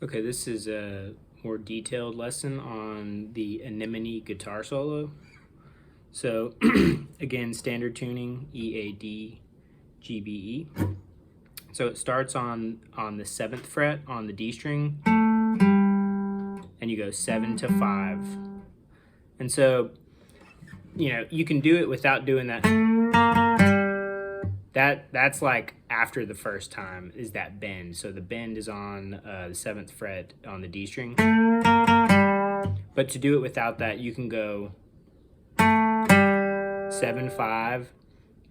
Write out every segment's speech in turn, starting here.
Okay, this is a more detailed lesson on the Anemone guitar solo. So again, standard tuning, E, A, D, G, B, E. So it starts on the 7th fret on the D string, and you go 7 to 5. And so, you can do it without doing that. That's like after the first time is that bend. So the bend is on the 7th fret on the D string. But to do it without that, you can go 7, 5,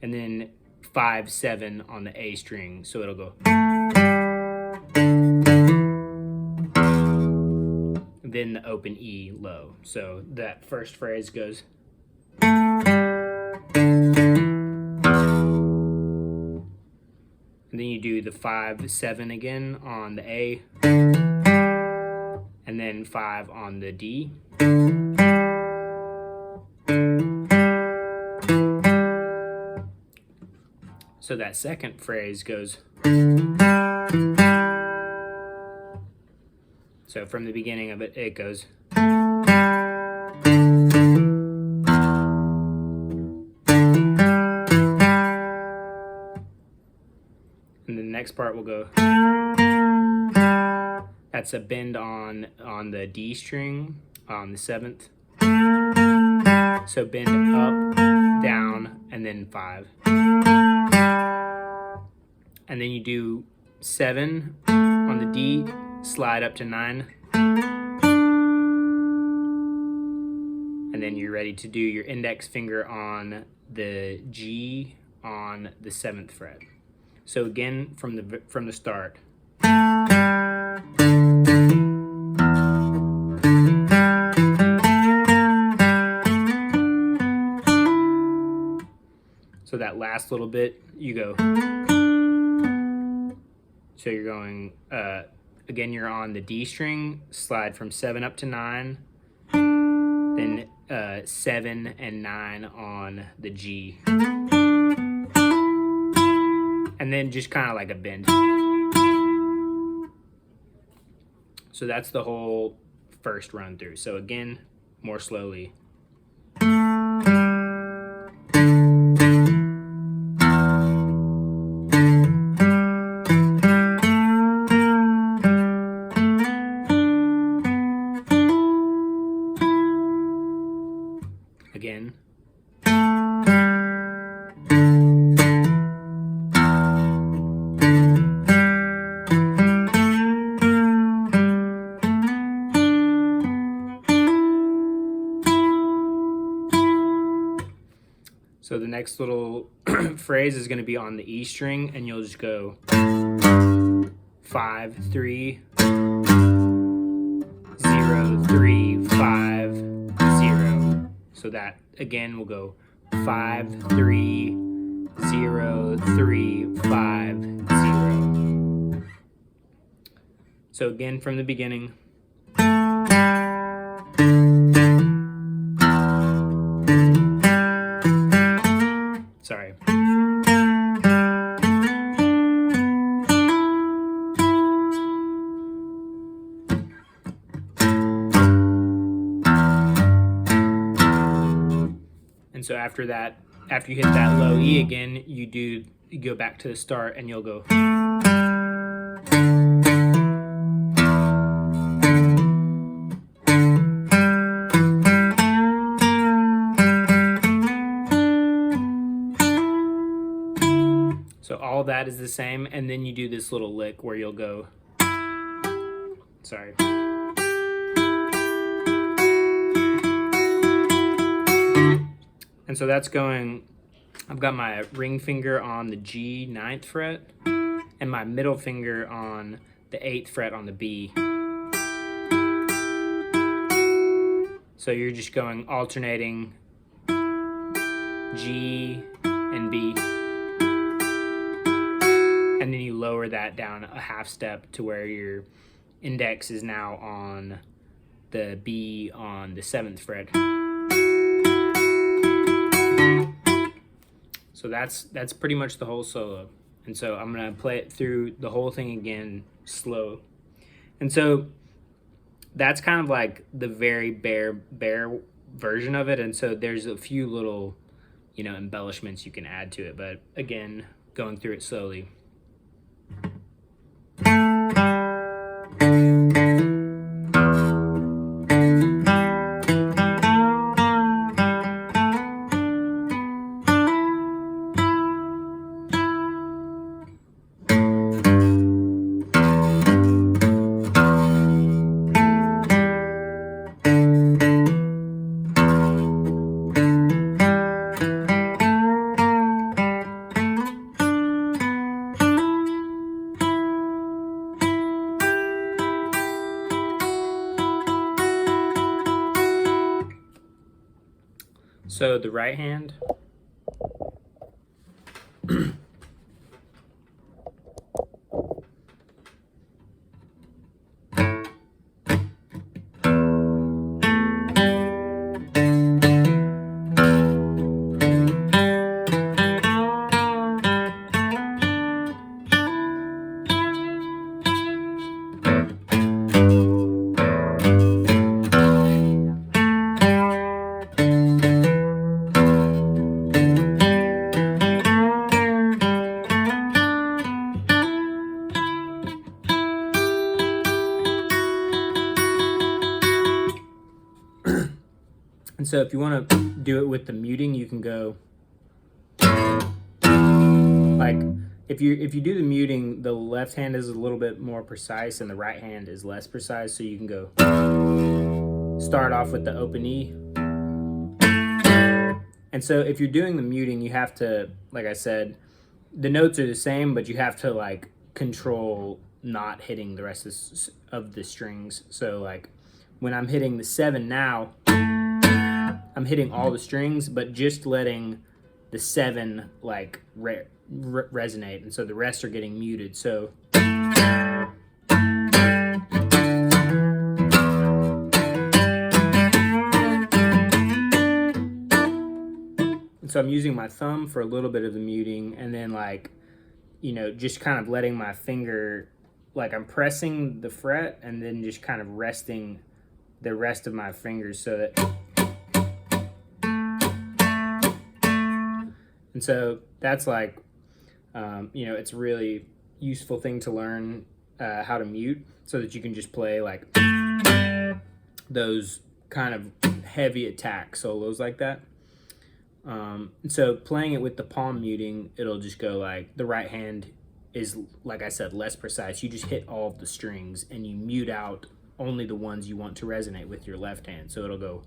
and then 5, 7 on the A string. So it'll go. Then the open E low. So that first phrase goes. And then you do the 5, 7 again on the A, and then 5 on the D. So that second phrase goes. So from the beginning of it, it goes. And the next part will go. That's a bend on the D string on the 7th. So bend up, down, and then 5. And then you do 7 on the D, slide up to 9. And then you're ready to do your index finger on the G on the 7th fret. So again, from the start. So that last little bit, you go. So you're going, again, you're on the D string, slide from 7 up to 9, then 7 and 9 on the G. And then just kind of like a bend. So that's the whole first run through. So again, more slowly. Again. So the next little phrase is going to be on the E string, and you'll just go 5, 3, 0, 3, 5, 0. So that again will go 5, 3, 0, 3, 5, 0. So again from the beginning. Sorry. And so after that, after you hit that low E again, you go back to the start and you'll go. So all that is the same, and then you do this little lick where you'll go. Sorry. And so that's going, I've got my ring finger on the G 9th fret and my middle finger on the 8th fret on the B. So you're just going alternating G and B. And then you lower that down a half step to where your index is now on the B on the 7th fret. So that's pretty much the whole solo. And so I'm gonna play it through the whole thing again slow. And so that's kind of like the very bare version of it. And so there's a few little, embellishments you can add to it. But again, going through it slowly. So the right hand. And so if you want to do it with the muting, you can go like if you do the muting, the left hand is a little bit more precise and the right hand is less precise. So you can go start off with the open E. And so if you're doing the muting, you have to, like I said, the notes are the same, but you have to like control not hitting the rest of the strings. So like when I'm hitting the 7 now, I'm hitting all the strings, but just letting the 7 like resonate, and so the rest are getting muted. So and so I'm using my thumb for a little bit of the muting, and then like, just kind of letting my finger, like I'm pressing the fret and then just kind of resting the rest of my fingers so that. And so that's like, it's a really useful thing to learn how to mute so that you can just play like those kind of heavy attack solos like that. And so playing it with the palm muting, it'll just go like the right hand is, like I said, less precise. You just hit all of the strings and you mute out only the ones you want to resonate with your left hand. So it'll go.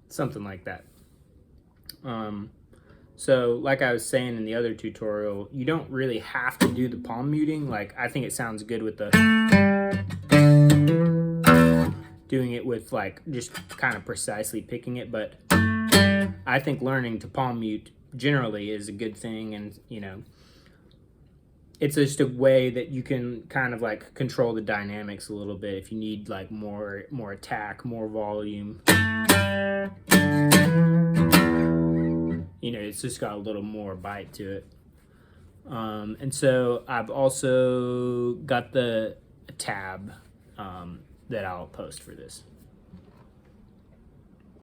Something like that. So like I was saying in the other tutorial, you don't really have to do the palm muting. Like I think it sounds good with the doing it with like just kind of precisely picking it, but I think learning to palm mute generally is a good thing, and it's just a way that you can kind of like control the dynamics a little bit if you need like more attack, more volume. It's just got a little more bite to it. And so I've also got the tab that I'll post for this.